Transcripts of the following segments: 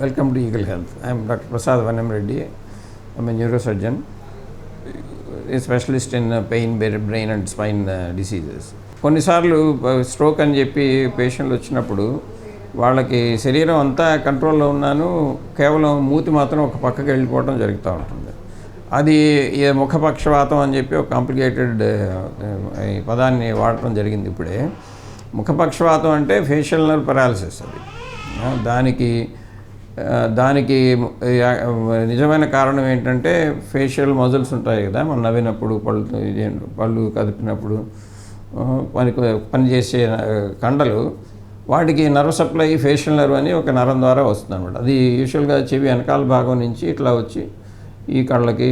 Welcome to Eagle Health. I am Dr. Prasad Vanam Reddy. I am a neurosurgeon, a specialist in pain, brain and spine diseases. కొన్నిసార్లు stroke అని చెప్పి పేషెంట్లు వచ్చినప్పుడు వాళ్ళకి శరీరం అంతా కంట్రోల్లో ఉన్నాను, కేవలం మూతి మాత్రం ఒక పక్కకి వెళ్ళిపోవడం జరుగుతూ ఉంటుంది. అది ముఖపక్షవాతం అని చెప్పి ఒక కాంప్లికేటెడ్ పదాన్ని వాడటం జరిగింది ఇప్పుడే. ముఖపక్షవాతం అంటే ఫేషియల్ నర్వ్ పెరాలసిస్. అది దానికి నిజమైన కారణం ఏంటంటే ఫేషియల్ మజిల్స్ ఉంటాయి కదా, మనం నవ్వినప్పుడు పళ్ళు కదిపినప్పుడు పనిచేసే కండలు, వాటికి నర్వ్ సప్లై ఫేషియల్ నర్వ్ అని ఒక నరం ద్వారా వస్తుంది అనమాట. అది యూజువల్గా చెవి వెనకాల భాగం నుంచి ఇట్లా వచ్చి ఈ కళ్ళకి,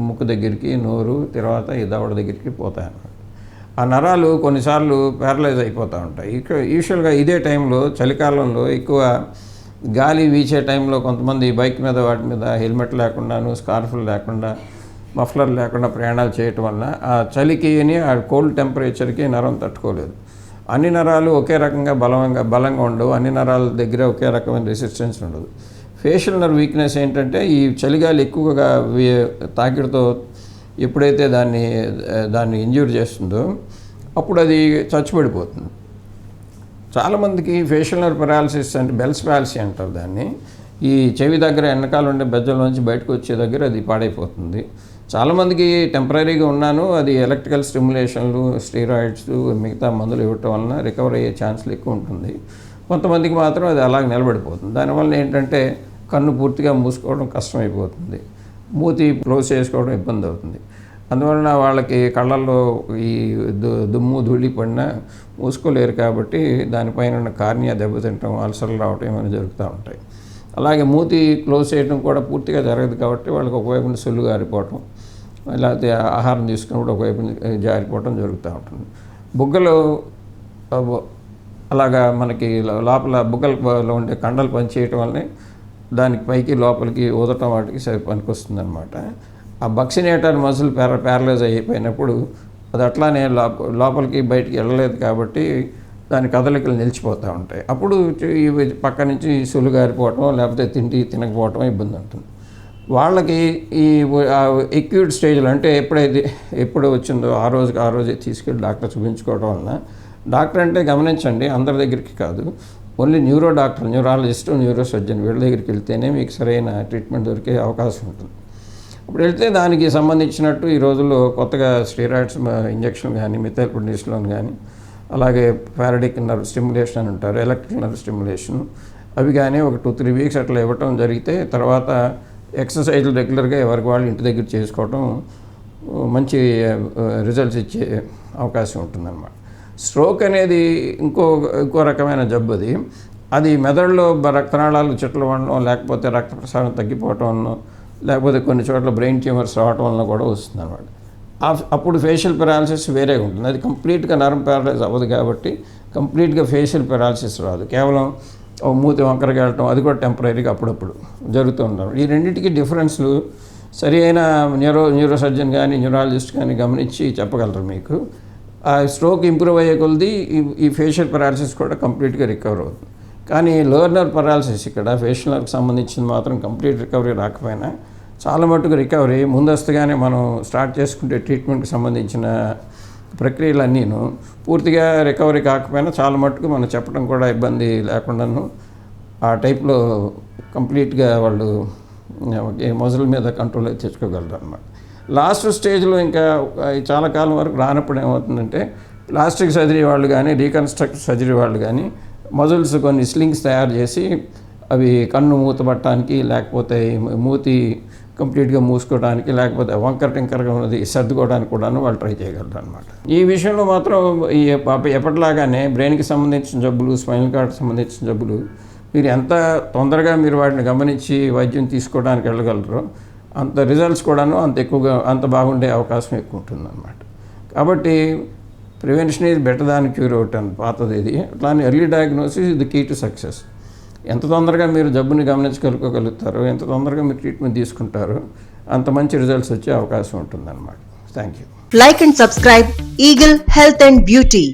ముక్కు దగ్గరికి, నోరు, తర్వాత ఈ దవడ దగ్గరికి పోతాయి అన్నమాట. ఆ నరాలు కొన్నిసార్లు ప్యారలైజ్ అయిపోతూ ఉంటాయి. యూజువల్గా ఇదే టైంలో, చలికాలంలో ఎక్కువ గాలి వీచే టైంలో కొంతమంది బైక్ మీద వాటి మీద హెల్మెట్ లేకుండాను, స్కార్ఫ్లు లేకుండా, మఫ్లర్ లేకుండా ప్రయాణాలు చేయటం వల్ల ఆ చలికి ఆ కోల్డ్ టెంపరేచర్కి నరం తట్టుకోలేదు. అన్ని నరాలు ఒకే రకంగా బలంగా ఉండవు, అన్ని నరాల దగ్గర ఒకే రకమైన రెసిస్టెన్స్ ఉండదు. ఫేషియల్ నర్వ్ వీక్నెస్ ఏంటంటే ఈ చలిగాలి ఎక్కువగా తాకిడితో ఎప్పుడైతే దాన్ని ఇంజ్యూర్ చేస్తుందో అప్పుడు అది చచ్చిపడిపోతుంది. చాలామందికి ఫేషియల్ నర్వ్ పెరాలసిస్ అంటే బెల్స్ పాలసీ అంటారు దాన్ని. ఈ చెవి దగ్గర వెనకాల ఉండే బెజ్జలోంచి బయటకు వచ్చే దగ్గర అది పాడైపోతుంది. చాలామందికి టెంపరీగా ఉన్నాను, అది ఎలక్ట్రికల్ స్టిమ్యులేషన్లు, స్టీరాయిడ్స్, మిగతా మందులు ఇవ్వటం వలన రికవర్ అయ్యే ఛాన్సులు ఎక్కువ ఉంటుంది. కొంతమందికి మాత్రం అది అలాగే నిలబడిపోతుంది. దానివల్ల ఏంటంటే కన్ను పూర్తిగా మూసుకోవడం కష్టమైపోతుంది, మూతి క్లోజ్ చేసుకోవడం ఇబ్బంది అవుతుంది. అందువలన వాళ్ళకి కళ్ళల్లో ఈ దుమ్ము ధూళి పడినా మూసుకోలేరు. కాబట్టి దానిపైన ఉన్న కార్నియా దెబ్బతింటం, అల్సర్లు రావటం ఏమైనా జరుగుతూ ఉంటాయి. అలాగే మూతి క్లోజ్ చేయడం కూడా పూర్తిగా జరగదు కాబట్టి వాళ్ళకి ఒకవైపు నుంచి సొల్లు గారిపోవటం, లేకపోతే ఆహారం తీసుకున్నప్పుడు ఒకవైపు జారిపోవటం జరుగుతూ ఉంటుంది. బుగ్గలు అలాగా మనకి లోపల బుగ్గలలో ఉండే కండలు పనిచేయటం వల్లనే దానికి పైకి లోపలికి ఊదటం వాటికి పనికొస్తుంది అనమాట. ఆ బక్సినేటర్ మజిల్ ప్యారలైజ్ అయిపోయినప్పుడు అది అట్లానే లోపలికి బయటికి వెళ్ళలేదు కాబట్టి దాని కదలికలు నిలిచిపోతూ ఉంటాయి. అప్పుడు పక్క నుంచి సొల్లు గారిపోవటం, లేకపోతే తినకపోవటం ఇబ్బంది ఉంటుంది. వాళ్ళకి ఈ ఎక్యూట్ స్టేజ్లో అంటే ఎప్పుడు వచ్చిందో ఆ రోజే తీసుకెళ్ళి డాక్టర్ చూపించుకోవడం వలన, డాక్టర్ అంటే గమనించండి, అందరి దగ్గరికి కాదు, only neuro doctor, neurologist, neuro surgeon వీళ్ళ దగ్గరికి వెళ్తేనే మీకు సరైన ట్రీట్మెంట్ దొరికే అవకాశం ఉంటుంది. అప్పుడు వెళ్తే దానికి సంబంధించినట్టు ఈ రోజుల్లో కొత్తగా స్టీరాయిడ్స్ ఇంజక్షన్ కానీ, మిథైల్ప్రెడ్నిసోలోన్ కానీ, అలాగే పారాడిక్ నర్వ్ స్టిమ్యులేషన్ అని ఉంటారు, ఎలక్ట్రికల్ నర్వ్ స్టిమ్యులేషన్, అవి కానీ ఒక 2-3 వీక్స్ అట్లా ఇవ్వటం జరిగితే తర్వాత ఎక్సర్సైజ్లు రెగ్యులర్గా ఎవరికి వాళ్ళు ఇంటి దగ్గర చేసుకోవటం మంచి రిజల్ట్స్ ఇచ్చే అవకాశం ఉంటుందన్నమాట. స్ట్రోక్ అనేది ఇంకో రకమైన జబ్బు. అది మెదడులో రక్తనాళాలు చిట్లవడం, లేకపోతే రక్త ప్రసారం తగ్గిపోవటం వలన, లేకపోతే కొన్ని చోట్ల బ్రెయిన్ ట్యూమర్స్ రావటం వలన కూడా వస్తుంది అన్నమాట. అప్పుడు ఫేషియల్ పెరాలసిస్ వేరే ఉంటుంది. అది కంప్లీట్గా నరం ప్యారలైజ్ అవ్వదు కాబట్టి కంప్లీట్గా ఫేషియల్ పెరాలసిస్ రాదు, కేవలం మూతి వంకరగా వెళ్ళటం, అది కూడా టెంపరీగా అప్పుడప్పుడు జరుగుతూ ఉంటాం. ఈ రెండింటికి డిఫరెన్స్లు సరి అయిన న్యూరో సర్జన్ కానీ, న్యూరాలజిస్ట్ కానీ గమనించి చెప్పగలరు మీకు. ఆ స్ట్రోక్ ఇంప్రూవ్ అయ్యే కొలది ఈ ఫేషియల్ పెరాలసిస్ కూడా కంప్లీట్గా రికవర్ అవుతుంది. కానీ లోయర్ నర్వ్ పెరాలసిస్, ఇక్కడ ఫేషియల్ నర్వ్కి సంబంధించింది మాత్రం కంప్లీట్ రికవరీ రాకపోయినా చాలా మట్టుకు రికవరీ ముందస్తుగానే మనం స్టార్ట్ చేసుకుంటే ట్రీట్మెంట్కి సంబంధించిన ప్రక్రియలన్నీను పూర్తిగా రికవరీ కాకపోయినా చాలా మట్టుకు మనం చెప్పడం కూడా ఇబ్బంది లేకుండాను ఆ టైప్లో కంప్లీట్గా వాళ్ళు మజిల్ మీద కంట్రోల్ తెచ్చుకోగలరు అన్నమాట. లాస్ట్ స్టేజ్లో ఇంకా చాలా కాలం వరకు రానప్పుడు ఏమవుతుందంటే ప్లాస్టిక్ సర్జరీ వాళ్ళు కానీ, రీకన్స్ట్రక్ట్ సర్జరీ వాళ్ళు కానీ మజిల్స్ కొన్ని స్లింగ్స్ తయారు చేసి అవి కన్ను మూతపట్టడానికి, లేకపోతే మూతి కంప్లీట్గా మూసుకోవడానికి, లేకపోతే వంకర టింకరగా ఉన్నది సర్దుకోవడానికి కూడాను వాళ్ళు ట్రై చేయగలరు అనమాట. ఈ విషయంలో మాత్రం ఎప్పటిలాగానే బ్రెయిన్కి సంబంధించిన జబ్బులు, స్పైనల్ కార్డ్కి సంబంధించిన జబ్బులు మీరు ఎంత తొందరగా మీరు వాటిని గమనించి వైద్యం తీసుకోవడానికి వెళ్ళగలరో అంత రిజల్ట్స్ కూడాను అంత బాగుండే అవకాశం ఎక్కువ ఉంటుందన్నమాట. కాబట్టి prevention is better than cure out అని పాతది ఇది. అట్లానే ఎర్లీ డయాగ్నోసిస్ ఇది కీ టు సక్సెస్. ఎంత తొందరగా మీరు జబ్బుని గమనించగలుగుతారో, ఎంత తొందరగా మీరు ట్రీట్మెంట్ తీసుకుంటారో అంత మంచి రిజల్ట్స్ వచ్చే అవకాశం ఉంటుందన్నమాట. Thank you. Like and subscribe Eagle Health and Beauty.